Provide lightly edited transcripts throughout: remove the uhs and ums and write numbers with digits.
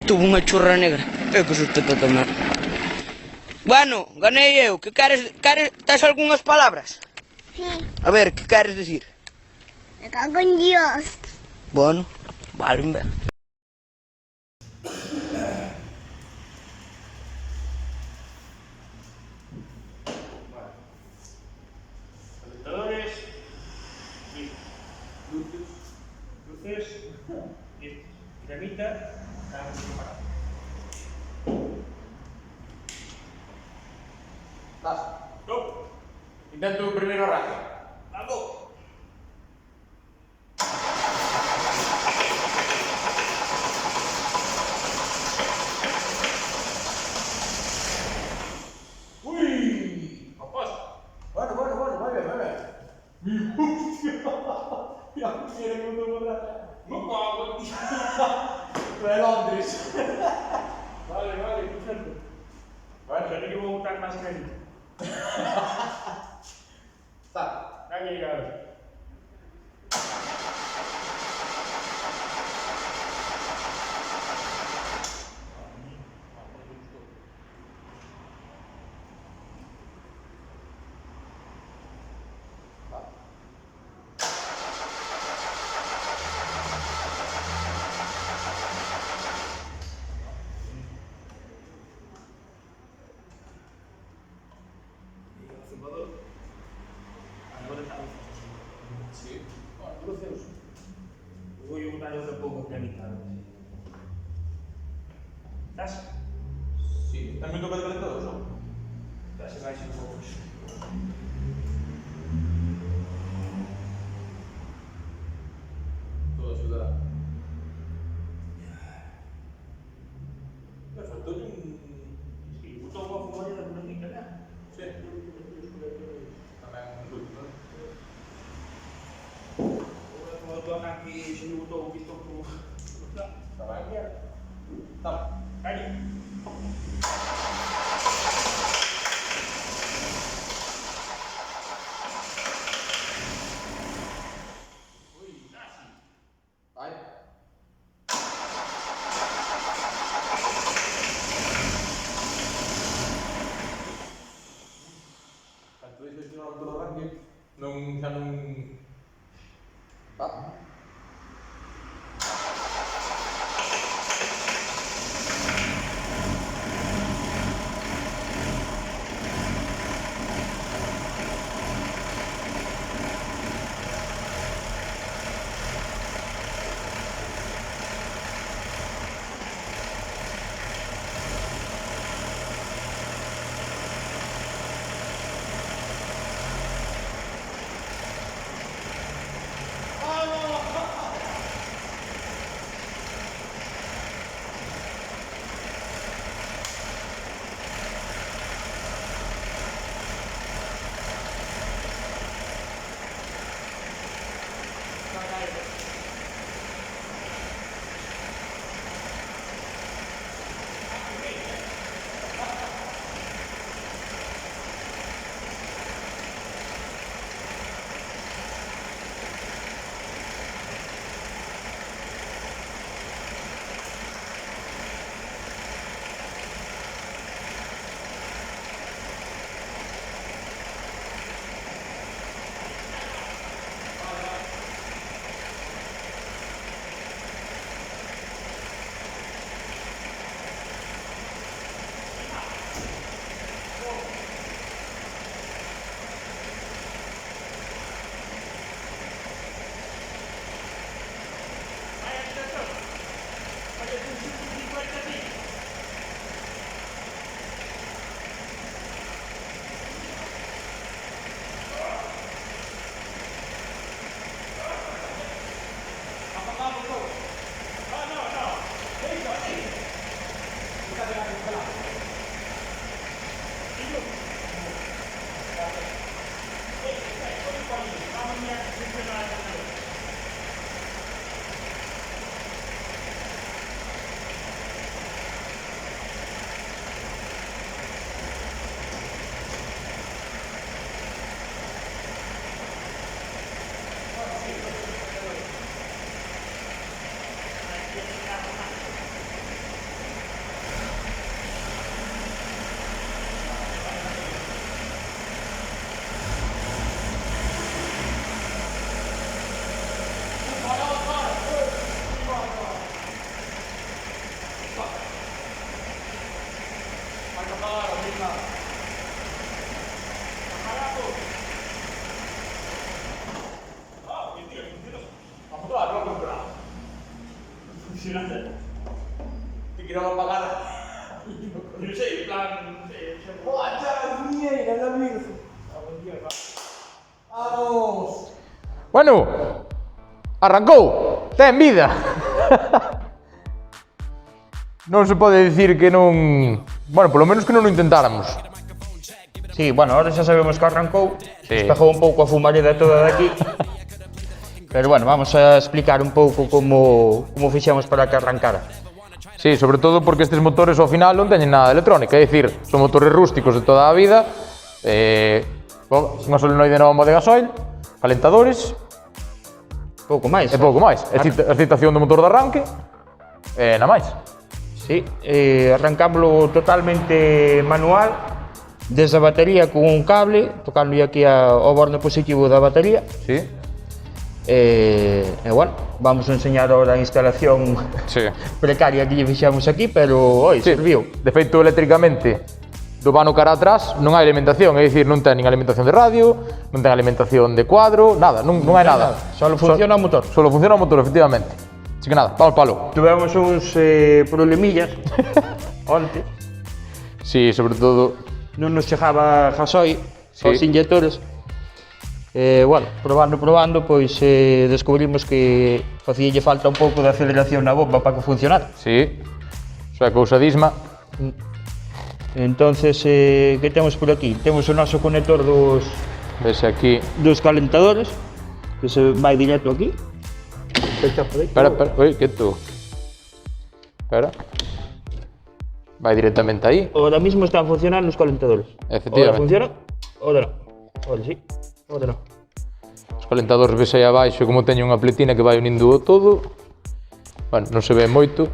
Tuvo unha churra negra. É que susto para tomar. Bueno, ganei eu. Que queres... Tes algunhas palabras? Sí, A ver, que queres decir? me cago en Dios. Bueno, vale, ben. Calentadores, listos. Luces, listos. Dinamita, estamos preparados. Vas. Go. Intento o primeiro arranque. Vamos. Uy, aposta. Bueno, vai ben, vai ben. Ya quiere que me lo No pago. de Londres. Vale, perfecto. Bueno, Pero que vou botar máis crédito. está. Calle ya. Agora está. Sí. Bueno, cruceus. Vou botar outra pouco para mitad. Estás? Sí. Tamén toca de calentador, non? Estás máis un pouco. Todo axudará. Me faltou un... Si, botou unha fumaria da política, né? Sí. Tamén un último, non? O dono aqui se botou o visto pro... Está ben. Está ben. Calle. Ui, casi. Vai. Tanto deixo que non todo arranque, non xa non... Va. Te quiero apagar. Non sei, en plan... Vamos. Bueno, arrancou. Ten vida. Non se pode dicir que non... Bueno, polo menos que non o intentáramos. Sí, bueno, ahora xa sabemos que arrancou. Sí. Despejou un pouco a fumareda toda de aquí. Pero bueno, vamos a explicar un pouco como fixemos para que arrancara. Sí, sobre todo porque estes motores ao final non teñen nada de electrónica, é dicir, son motores rústicos de toda a vida, unha solenoide nova de gasoil, calentadores Pouco máis. e pouco máis. Excitación do motor de arranque e nada máis. Sí, arrancámoslo totalmente manual, desde a batería con un cable, tocando aquí ao borne positivo da batería. Sí. E bueno, vamos a enseñar ahora a instalación Sí. precaria que lle fixamos aquí, pero oi, Sí. serviu. De feito, eléctricamente, do vano cara atrás non hai alimentación, é dicir, non ten nin alimentación de radio, non ten alimentación de cuadro, nada, non hai nada. Solo funciona o motor. Solo funciona o motor, efectivamente. Así que nada, palo. Tuvemos uns problemillas onte, Sí, sobre todo, non nos chegaba gasoil Sí. aos inyectores. Bueno, probando, pois descubrimos que facíalle falta un pouco de aceleración na bomba para que funcionara. sí, xa cousa disma. Entonces, que temos por aquí? Temos o noso conector Vese aquí. dos calentadores, que se vai directo aquí. Espera, oi, que tú. Espera. Vai directamente aí. Ahora mismo están funcionando os calentadores. Efectivamente. Ahora funciona, ahora no. Ahora sí, ahora no. Os calentadores vese aí abaixo como teñen unha pletina que vai unindo o todo. Bueno, non se ve moito,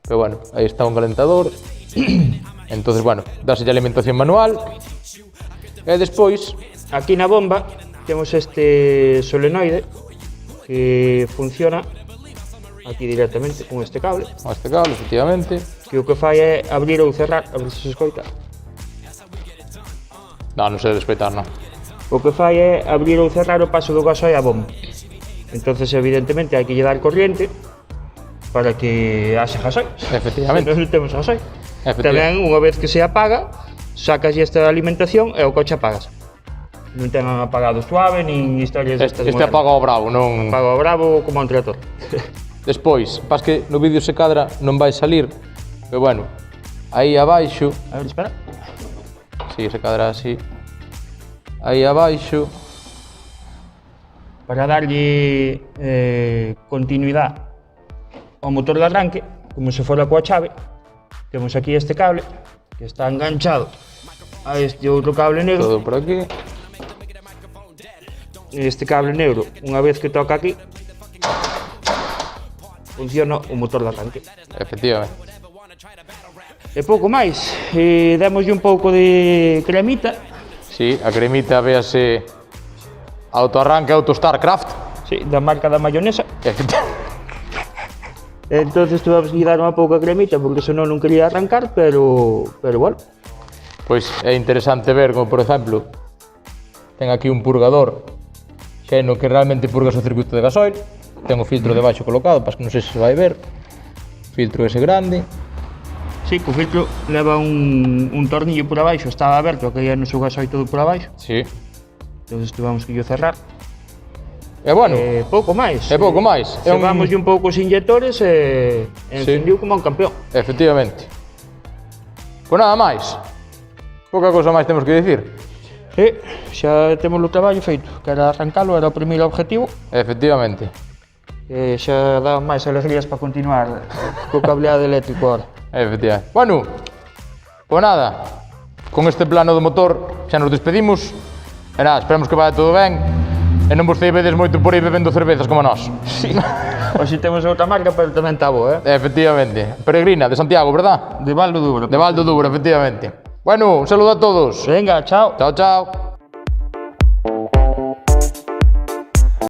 pero bueno, aí está un calentador. Entonces, bueno, dáselle alimentación manual. E despois, Aquí na bomba temos este solenoide que funciona aquí directamente con este cable, con este cable, efectivamente. que o que fai é abrir ou cerrar, a ver se se escoita. Non se debe respeitar, non. O que fai é abrir ou cerrar o paso do gasoil á bomba. Entonces, evidentemente, hai que lle dar corriente para que haxe gasoil. Efectivamente. Se non temos gasoil. Efectivamente. Tamén, unha vez que se apaga, sacas esta alimentación e o coche apagas. Non ten apagado suave, nin historias destas Este modernas. apaga ao bravo, non... Apaga o bravo como un tractor. Despois, pas que no vídeo se cadra non vai salir, pero bueno, aí abaixo, A ver, espera. si se cadra así, aí abaixo, Para darlle continuidade ao motor de arranque, como se fora coa chave, temos aquí este cable que está enganchado a este outro cable negro. todo por aquí. Este cable negro, unha vez que toca aquí, funciona o motor de arranque. Efectivamente. E pouco máis, démoslle un pouco de cremita. Sí, a cremita véase autoarranque Auto Starcraft. Sí, da marca da mayonesa. Efectivamente. Entonces tuvemos que dar unha pouca cremita porque senón non quería arrancar, pero bueno. Pois é interesante ver como, por exemplo, ten aquí un purgador que é no que realmente purgas o circuito de gasoil. Ten o filtro debaixo colocado, para que non sei se vai ver. Filtro ese grande. Sí, o filtro leva un tornillo por abaixo, estaba aberto, que ia no seu gasoil todo por abaixo. Sí. Entonces tuvemos que yo cerrar. E bueno, Pouco máis. é pouco máis. É un... Cebámoslle un pouco os inyectores e encendiu como un campeón. Efectivamente. Pois nada máis. Pouca cousa máis temos que dicir. Sí, xa temos o traballo feito, que era arrancalo, era o primeiro objetivo. Efectivamente. Xa dá máis alegrías para continuar co cableado eléctrico ahora. Efectivamente. Bueno, pois nada, con este plano do motor xa nos despedimos. E nada, esperamos que vaya todo ben. E non vos ceibedes moito por aí bebendo cervezas como nós. Sí. Hoxe temos outra marca, pero tamén está boa, Efectivamente. Peregrina, de Santiago, verdad? De Valdo Duro. De Valdo Duro, efectivamente. Bueno, un saludo a todos. Venga, chao. Chao, chao.